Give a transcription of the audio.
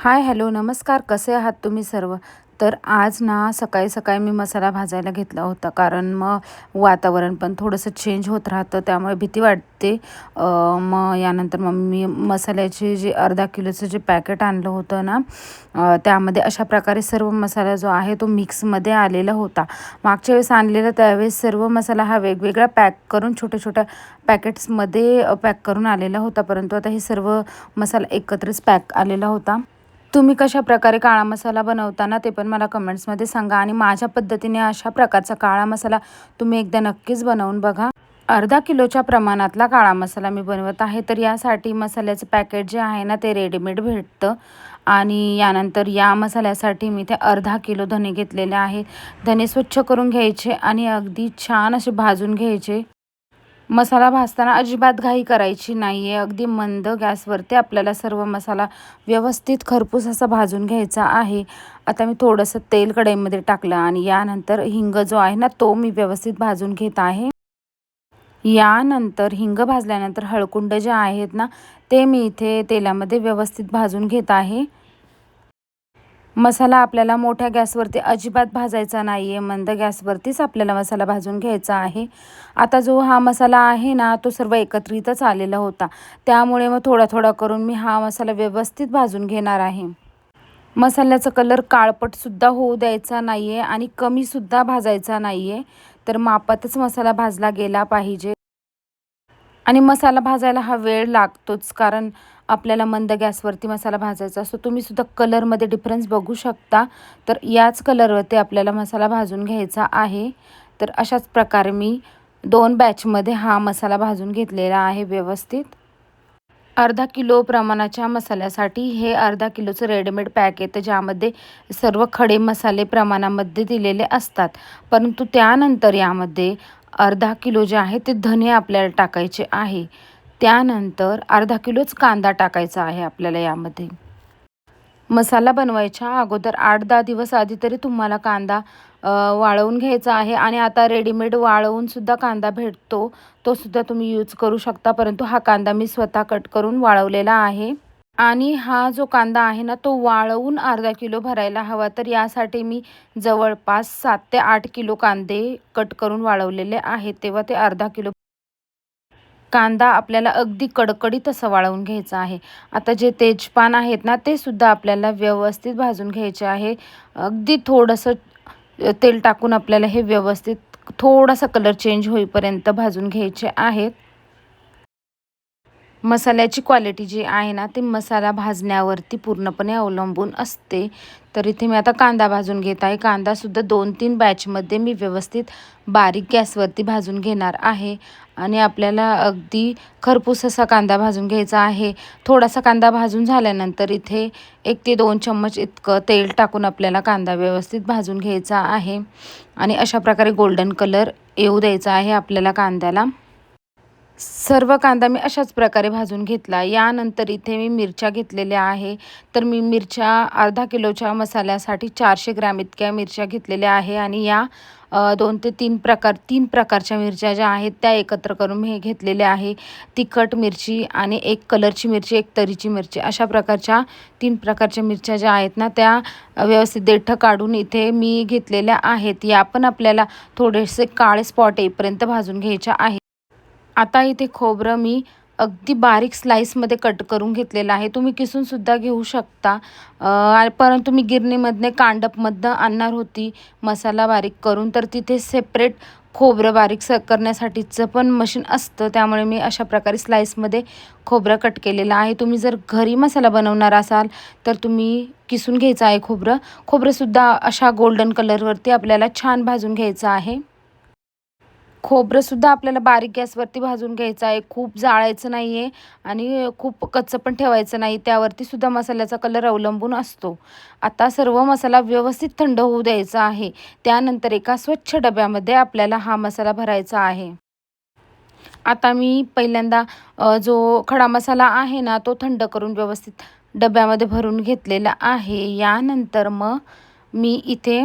हाय, hello, नमस्कार. कसे आहात तुम्ही सर्व? तर आज ना सकाळी सकाळी मी मसाला भाजायला घेतला होता, कारण मग वातावरण पण थोडंसं चेंज होत राहतं, त्यामुळे भीती वाटते. मग यानंतर मग मी मसाल्याचे जे अर्धा किलोचं जे पॅकेट आणलं होतं ना, त्यामध्ये अशा प्रकारे सर्व मसाला जो आहे तो मिक्समध्ये आलेला होता. मागच्या वेळेस आणलेला त्यावेळेस सर्व मसाला हा वेगवेगळा पॅक करून छोट्या छोट्या पॅकेट्समध्ये पॅक करून आलेला होता, परंतु आता हे सर्व मसाला एकत्रच पॅक आलेला होता. तुम्ही कशाप्रकारे काळा मसाला बनवता ना, ते पण मला कमेंट्समध्ये सांगा आणि माझ्या पद्धतीने अशा प्रकारचा काळा मसाला तुम्ही एकदा नक्कीच बनवून बघा. अर्धा किलोच्या प्रमाणातला काळा मसाला मी बनवत आहे. तर यासाठी मसाल्याचं पॅकेट जे आहे ना, ते रेडीमेड भेटतं आणि यानंतर या मसाल्यासाठी मी ते अर्धा किलो धने घेतलेले आहे. धने स्वच्छ करून घ्यायचे आणि अगदी छान असे भाजून घ्यायचे. मसाला भाजताना अजिबात घाई करायची नाही आहे. अगदी मंद गॅसवरती आपल्याला सर्व मसाला व्यवस्थित खरपूस असा भाजून घ्यायचा आहे. आता मी थोडंसं तेल कढईमध्ये टाकलं आणि यानंतर हिंग जो आहे ना, तो मी व्यवस्थित भाजून घेत आहे. यानंतर हिंग भाजल्यानंतर हळकुंड जे आहेत ना, ते मी इथे तेलामध्ये व्यवस्थित भाजून घेत आहे. मसाला आपल्याला मोठ्या गॅसवरती अजिबात भाजायचा नाही आहे, मंद गॅसवरतीच आपल्याला मसाला भाजून घ्यायचा आहे. आता जो हा मसाला आहे ना, तो सर्व एकत्रितच आलेला होता, त्यामुळे मग थोडा थोडा करून मी हा मसाला व्यवस्थित भाजून घेणार आहे. मसाल्याचा कलर काळपटसुद्धा होऊ द्यायचा नाही आहे आणि कमीसुद्धा भाजायचा नाही आहे. तर मापातच मसाला भाजला गेला पाहिजे. आणि मसाला भाजायला हा वेळ लागतोच, कारण आपल्याला मंद गॅसवरती मसाला भाजायचा असतो. तुम्ही सुद्धा कलरमध्ये डिफरन्स बघू शकता. तर याच कलरवरती आपल्याला मसाला भाजून घ्यायचा आहे. तर अशाच प्रकारे मी 2 बॅचमध्ये हा मसाला भाजून घेतलेला आहे व्यवस्थित. अर्धा किलो प्रमाणाच्या मसाल्यासाठी हे अर्धा किलोचं रेडीमेड पॅक येतं, ज्यामध्ये सर्व खडे मसाले प्रमाणामध्ये दिलेले असतात. परंतु त्यानंतर यामध्ये अर्धा किलो जे आहे ते धने आपल्याला टाकायचे आहे. त्यानंतर अर्धा किलोच कांदा टाकायचा आहे आपल्याला यामध्ये. मसाला बनवायच्या अगोदर 8-10 दिवस आधी तरी तुम्हाला कांदा वाळवून घ्यायचा आहे आणि आता रेडीमेड वाळवूनसुद्धा कांदा भेटतो. तो सुद्धा तुम्ही यूज करू शकता, परंतु हा कांदा मी स्वतः कट करून वाळवलेला आहे. आणि हा जो कांदा आहे ना, तो वाळवून अर्धा किलो भरायला हवा. तर यासाठी मी जवळपास 7 ते 8 किलो कांदे कट करून वाळवलेले आहेत. तेव्हा ते अर्धा किलो कांदा आपल्याला अगदी कडकडीत असं वाळवून घ्यायचा आहे. आता जे तेजपान आहेत ना, ते सुद्धा आपल्याला व्यवस्थित भाजून घ्यायचे आहे. अगदी थोडंसं तेल टाकून आपल्याला हे व्यवस्थित थोडासा कलर चेंज होईपर्यंत भाजून घ्यायचे आहेत. मसाल्याची क्वालिटी जी आहे ना, ती मसाला भाजण्यावरती पूर्णपणे अवलंबून असते. तर इथे मी आता कांदा भाजून घेत आहे. कांदासुद्धा 2-3 बॅचमध्ये मी व्यवस्थित बारीक गॅसवरती भाजून घेणार आहे आणि आपल्याला अगदी खरपूस असा कांदा भाजून घ्यायचा आहे. थोडासा कांदा भाजून झाल्यानंतर इथे 1 ते 2 चम्मच इतकं तेल टाकून आपल्याला कांदा व्यवस्थित भाजून घ्यायचा आहे आणि अशा प्रकारे गोल्डन कलर येऊ द्यायचा आहे आपल्याला कांद्याला. सर्व कांदा मी अशाच प्रकारे भाजून घेतला. यानंतर इथे मी मिरच्या घेतलेल्या आहे. तर मी मिरच्या अर्धा किलोच्या मसाल्यासाठी 400 ग्रॅम इतक्या मिरच्या घेतलेल्या आहे आणि या 2 ते 3 प्रकारच्या मिरच्या ज्या आहेत त्या एकत्र करून मी हे घेतलेल्या आहे. तिखट मिरची आणि एक कलरची मिरची, एक तरीची मिरची, अशा प्रकारच्या 3 प्रकारच्या मिरच्या ज्या आहेत ना, त्या व्यवस्थित देठ काढून इथे मी घेतलेल्या आहेत. या पण आपल्याला थोडेसे काळे स्पॉट येईपर्यंत भाजून घ्यायच्या आहेत. आता इथे खोबरं मी अगदी बारीक स्लाईसमध्ये कट करून घेतलेलं आहे. तुम्ही किसूनसुद्धा घेऊ शकता. परंतु मी गिरणीमधनं कांडपमधनं आणणार होती मसाला बारीक करून, तर तिथे सेपरेट खोबरं बारीक करण्यासाठीचं पण मशीन असतं. त्यामुळे मी अशा प्रकारे स्लाईसमध्ये खोबरं कट केलेलं आहे. तुम्ही जर घरी मसाला बनवणार असाल तर तुम्ही किसून घ्यायचं आहे खोबरं. खोबरंसुद्धा अशा गोल्डन कलरवरती आपल्याला छान भाजून घ्यायचं आहे. खोबरंसुद्धा आपल्याला बारीक गॅसवरती भाजून घ्यायचं आहे. खूप जाळायचं नाही आहे आणि खूप कच्चं पण ठेवायचं नाही. त्यावरती सुद्धा मसाल्याचा कलर अवलंबून असतो. आता सर्व मसाला व्यवस्थित थंड होऊ द्यायचा आहे. त्यानंतर एका स्वच्छ डब्यामध्ये आपल्याला हा मसाला भरायचा आहे. आता मी पहिल्यांदा जो खडा मसाला आहे ना, तो थंड करून व्यवस्थित डब्यामध्ये भरून घेतलेला आहे. यानंतर मग मी इथे